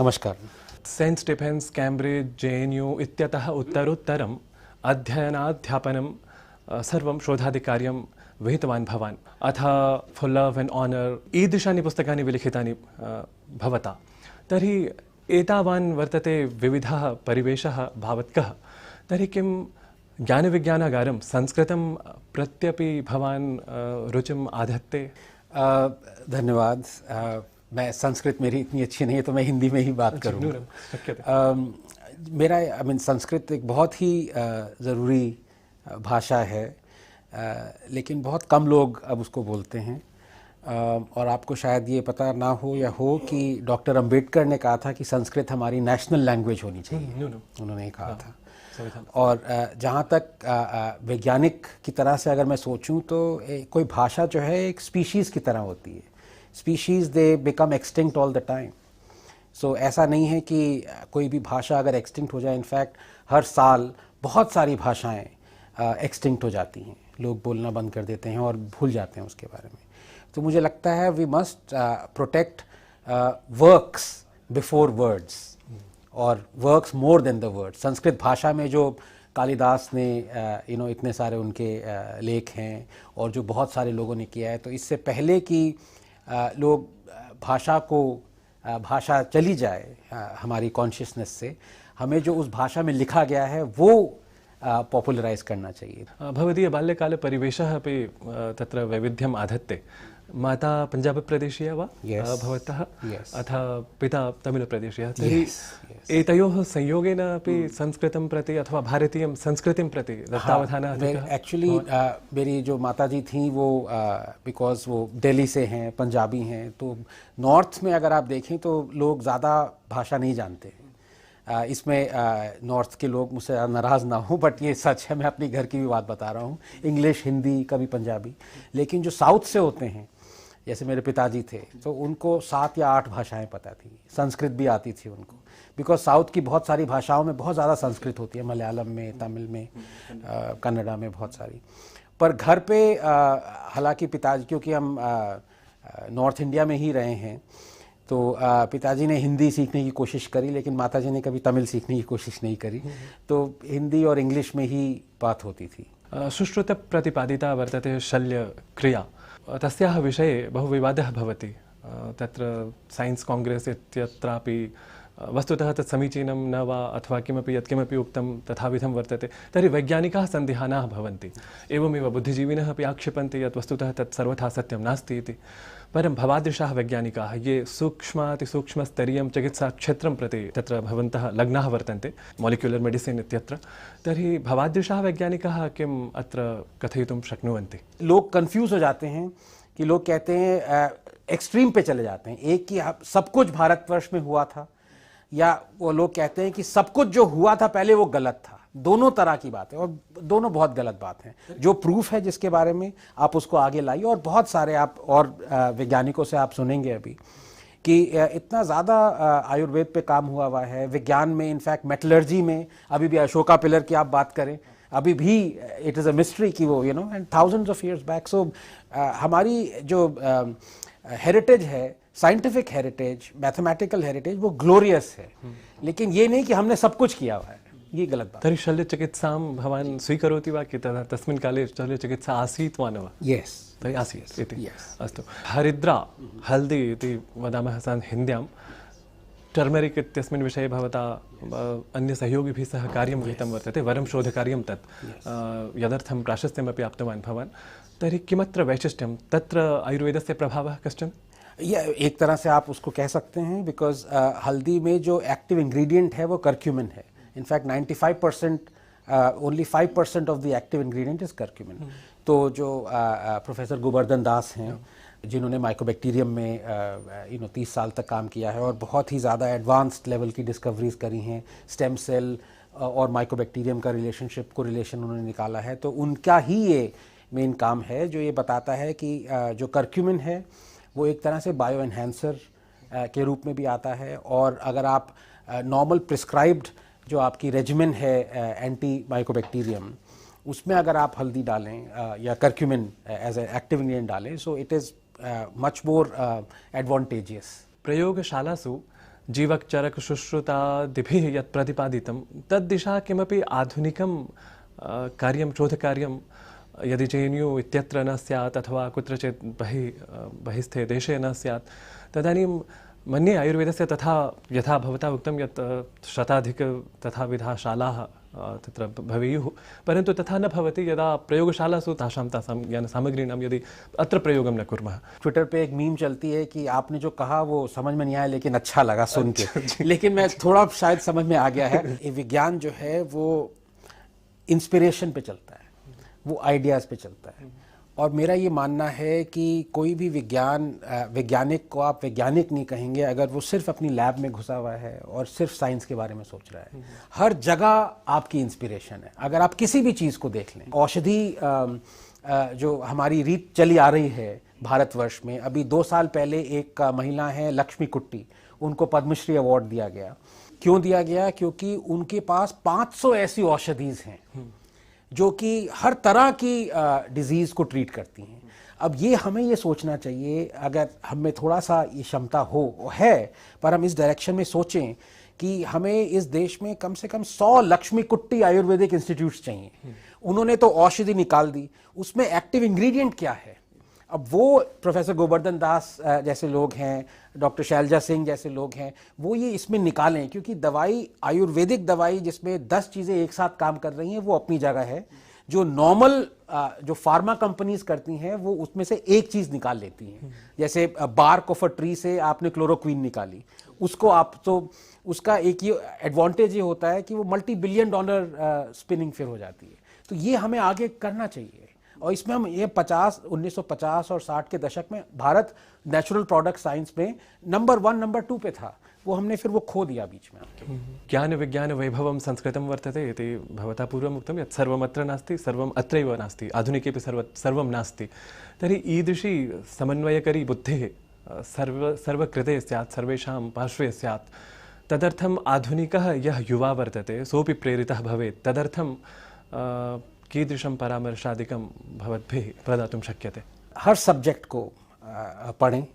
नमस्कार। Saint Stephen's Cambridge JNU इत्यतः उत्तरोत्तरम् अध्ययनाध्यापनं सर्वं शोधादिकार्यं विहितवान् भवान्। अथ फॉर लव एंड ऑनर ईदृशानि पुस्तकानि विलिखितानि भवता। तर्हि एतावान् वर्तते विविधः परिवेशः भावत्कः। तर्हि किं ज्ञानविज्ञानागारं संस्कृतं प्रत्यपि भवान् रुचिम् आधत्ते? धन्यवाद। मैं संस्कृत मेरी इतनी अच्छी नहीं है तो मैं हिंदी में ही बात करूँगा। मेरा संस्कृत एक बहुत ही ज़रूरी भाषा है, लेकिन बहुत कम लोग अब उसको बोलते हैं। और आपको शायद ये पता ना हो या हो कि डॉक्टर अंबेडकर ने कहा था कि संस्कृत हमारी नेशनल लैंग्वेज होनी चाहिए। उन्होंने ये कहा था। और जहाँ तक वैज्ञानिक की तरह से अगर मैं सोचूं तो कोई भाषा जो है एक स्पीशीज़ की तरह होती है। Species they become extinct all the time. So ऐसा नहीं है कि कोई भी भाषा अगर एक्सटिंक्ट हो जाए, इनफैक्ट हर साल बहुत सारी भाषाएं एक्सटिंक्ट हो जाती हैं। लोग बोलना बंद कर देते हैं और भूल जाते हैं उसके बारे में। तो मुझे लगता है we must protect works before words और works more than the word. Sanskrit भाषा में जो कालिदास ने इतने सारे उनके लेख हैं और जो बहुत सारे लोगों ने किया है, तो इससे पहले कि लोग भाषा चली जाए हमारी कॉन्शियसनेस से, हमें जो उस भाषा में लिखा गया है वो पॉपुलराइज करना चाहिए। भवदीय बाल्यकाले परिवेशः अपि तत्र वैविध्यम् आधत्ते। माता पञ्जाबप्रदेशीया वा भवतः? अथ पिता तमिलप्रदेशीयः। तर्हि एतयोः संयोगेन अपि संस्कृतं प्रति अथवा भारतीयं संस्कृतिं प्रति दत्तावधानः अधिकः? एक्चुअली मेरी जो माताजी थी वो बिकॉज वो दिल्ली से हैं, पंजाबी हैं, तो नॉर्थ में अगर आप देखें तो लोग ज़्यादा भाषा नहीं जानते हैं। इसमें नॉर्थ के लोग मुझसे नाराज़ ना हो, बट ये सच है, मैं अपनी घर की भी बात बता रहा हूँ। इंग्लिश, हिंदी, कभी पंजाबी। लेकिन जो साउथ से होते हैं, जैसे मेरे पिताजी थे, तो उनको 7 या 8 भाषाएं पता थी। संस्कृत भी आती थी उनको, बिकॉज साउथ की बहुत सारी भाषाओं में बहुत ज़्यादा संस्कृत होती है। मलयालम में, तमिल में, कन्नड़ा में बहुत सारी। पर घर पे हालांकि पिताजी, क्योंकि हम नॉर्थ इंडिया में ही रहे हैं, तो पिताजी ने हिंदी सीखने की कोशिश करी, लेकिन माताजी ने कभी तमिल सीखने की कोशिश नहीं करी। तो हिंदी और इंग्लिश में ही बात होती थी। सुश्रुत प्रतिपादिता वर्तते शल्यक्रिया। तस्याः विषये बहु विवादः भवति। तत्र साइंस कांग्रेस इत्यत्रापि वस्तुतः तत् समीचीनं न वा अथवा किमपि यत्किमपि उक्तं तथाविधं वर्तते। तर्हि वैज्ञानिकाः सन्दिहानाः भवन्ति। एवमेव बुद्धिजीविनः अपि आक्षिपन्ति यत् वस्तुतः तत् सर्वथा सत्यं नास्ति इति। परं भवादृशाः वैज्ञानिकाः ये सूक्ष्मातिसूक्ष्मस्तरीयं चिकित्साक्षेत्रं प्रति तत्र भवन्तः लग्नाः वर्तन्ते, मॉलिक्युलर् मेडिसिन् इत्यत्र, तर्हि भवादृशाः वैज्ञानिकाः किम् अत्र कथयितुं शक्नुवन्ति? लोग कंफ्यूज हो जाते हैं कि लोग कहते हैं एक्सट्रीम पे चले जाते हैं, एक कि सब कुछ भारतवर्ष में हुआ था, या वो लोग कहते हैं कि सब कुछ जो हुआ था पहले वो गलत था। दोनों तरह की बात है और दोनों बहुत गलत बात है। जो प्रूफ है जिसके बारे में आप उसको आगे लाइए, और बहुत सारे आप और वैज्ञानिकों से आप सुनेंगे अभी कि इतना ज़्यादा आयुर्वेद पे काम हुआ है, विज्ञान में, इनफैक्ट मेटलर्जी में। अभी भी अशोका पिलर की आप बात करें, अभी भी इट इज़ अ मिस्ट्री कि वो and thousands of years back. So हमारी जो हेरिटेज है, साइंटिफिक हेरिटेज, मैथमेटिकल हेरिटेज, वो ग्लोरियस है। लेकिन ये नहीं कि हमने सब कुछ किया हुआ है, ये गलत बात। तर्हि शल्यचिकित्सां भवान् स्वीकरोति वा? कि तस्मिन् काले शल्यचिकित्सा आसीत् वा न वा? यस्, तर्हि आसीत् इति। अस्तु। हरिद्रा, हल्दी इति वदामः हिन्द्यां। टर्मरिक् इत्यस्मिन् विषये भवता अन्यसहयोगिभिः सह कार्यं विहितं वर्तते, वरं शोधकार्यं तत्, यदर्थं प्राशस्त्यमपि आप्तवान् भवान्। तर्हि किमत्र वैशिष्ट्यं? तत्र आयुर्वेदस्य प्रभावः कश्चन? या एक तरह से आप उसको कह सकते हैं, बिकॉज हल्दी में जो एक्टिव इंग्रेडिएंट है वो कर्क्यूमिन है। In fact 95%, only 5% of the active ingredient is curcumin. तो जो प्रोफेसर गोवर्धन दास हैं, जिन्होंने माइकोबैक्टीरियम में 30 साल तक काम किया है और बहुत ही ज़्यादा एडवांस्ड लेवल की डिस्कवरीज करी हैं, स्टेम सेल और माइकोबैक्टीरियम का रिलेशन उन्होंने निकाला है। तो उनका ही ये मेन काम है जो ये बताता है कि जो कर्क्यूमिन है वो एक तरह से बायो एनहेंसर के रूप में भी आता है। और अगर आप नॉर्मल प्रिस्क्राइब्ड जो आपकी रेजिमेन है एंटी माइकोबैक्टीरियम, उसमें अगर आप हल्दी डालें या curcumin as a active ingredient डालें, so it is much more advantageous. प्रयोगशालासु जीवक्चरकशुश्रुतादिभिः यत् प्रतिपादितं तद्दिशा किमपि आधुनिकं कार्यं शोधकार्यं यदि JNU इत्यत्र न स्यात् अथवा कुत्रचित् बहिस्थे देशे न स्यात् तदानीं मन्ये आयुर्वेदस्य तथा यथा भवता उक्तं यत् शताधिक तथा विधाः शालाः तत्र भवेयुः, परन्तु तथा न भवति यदा प्रयोगशालासु तासां ज्ञानसामग्रीणां यदि अत्र प्रयोगं न कुर्मः। ट्विटर पे एक मीम चलती है कि आपने जो कहा वो समझ में नहीं आया लेकिन अच्छा लगा सुन के। लेकिन मैं थोड़ा शायद समझ में आ गया है। ये विज्ञान जो है वो इंस्पिरेशन पे चलता है, वो आइडियाज़ पे चलता है, और मेरा ये मानना है कि कोई भी वैज्ञानिक को आप वैज्ञानिक नहीं कहेंगे अगर वो सिर्फ अपनी लैब में घुसा हुआ है और सिर्फ साइंस के बारे में सोच रहा है। हर जगह आपकी इंस्पिरेशन है। अगर आप किसी भी चीज़ को देख लें, औषधि जो हमारी रीत चली आ रही है भारतवर्ष में, अभी 2 साल पहले एक महिला हैं लक्ष्मी कुट्टी, उनको पद्मश्री अवार्ड दिया गया। क्यों दिया गया? क्योंकि उनके पास 500 ऐसी औषधीज़ हैं जो कि हर तरह की डिजीज़ को ट्रीट करती हैं। अब ये हमें ये सोचना चाहिए, अगर हमें थोड़ा सा ये क्षमता है, पर हम इस डायरेक्शन में सोचें कि हमें इस देश में कम से कम 100 लक्ष्मी कुट्टी आयुर्वेदिक इंस्टीट्यूट्स चाहिए। उन्होंने तो औषधि निकाल दी, उसमें एक्टिव इंग्रेडिएंट क्या है? अब वो प्रोफेसर गोवर्धन दास जैसे लोग हैं, डॉक्टर शैलजा सिंह जैसे लोग हैं, वो ये इसमें निकालें, क्योंकि दवाई, आयुर्वेदिक दवाई जिसमें 10 चीज़ें एक साथ काम कर रही हैं वो अपनी जगह है। जो नॉर्मल जो फार्मा कंपनीज करती हैं वो उसमें से एक चीज़ निकाल लेती हैं। जैसे बार्क ऑफ अ ट्री से आपने क्लोरोक्वीन निकाली, उसको आप तो उसका एक ये एडवांटेज ये होता है कि वो $multi-billion स्पिनिंग फिर हो जाती है। तो ये हमें आगे करना चाहिए, और इसमें हम ये 1950 और 60 के दशक में भारत नेचुरल प्रोडक्ट साइंस में नंबर 1 नंबर 2 पे था, वो हमने फिर वो खो दिया बीच में। ज्ञान विज्ञान वैभवं संस्कृतं वर्तते इति भवता पूर्वम् उक्तं यत् सर्वमत्र नास्ति, सर्वम् अत्रैव नास्ति, आधुनिकेपि सर्वं नास्ति। तर्हि ईदृशी समन्वयकरी बुद्धिः सर्वकृते स्यात्, सर्वेषां पार्श्वे स्यात्। तदर्थम् आधुनिकः यः युवा वर्तते सोऽपि प्रेरितः भवेत्। तदर्थं कीदृशं परामर्शादिकं भवद्भिः प्रदातुं शक्यते? हर सब्जेक्ट को पढ़ें,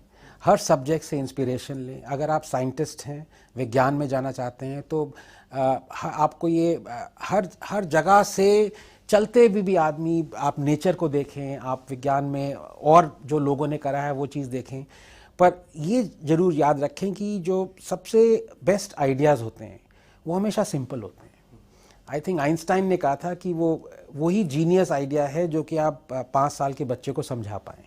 हर सब्जेक्ट से इंस्पिरेशन लें। अगर आप साइंटिस्ट हैं, विज्ञान में जाना चाहते हैं, तो आपको ये हर जगह से चलते भी आदमी, आप नेचर को देखें, आप विज्ञान में और जो लोगों ने करा है वो चीज़ देखें। पर ये ज़रूर याद रखें कि जो सबसे बेस्ट आइडियाज़ होते हैं वो हमेशा सिंपल होते हैं। आई थिंक आइंस्टाइन ने कहा था कि वो वही जीनियस आइडिया है जो कि आप 5 साल के बच्चे को समझा पाएँ।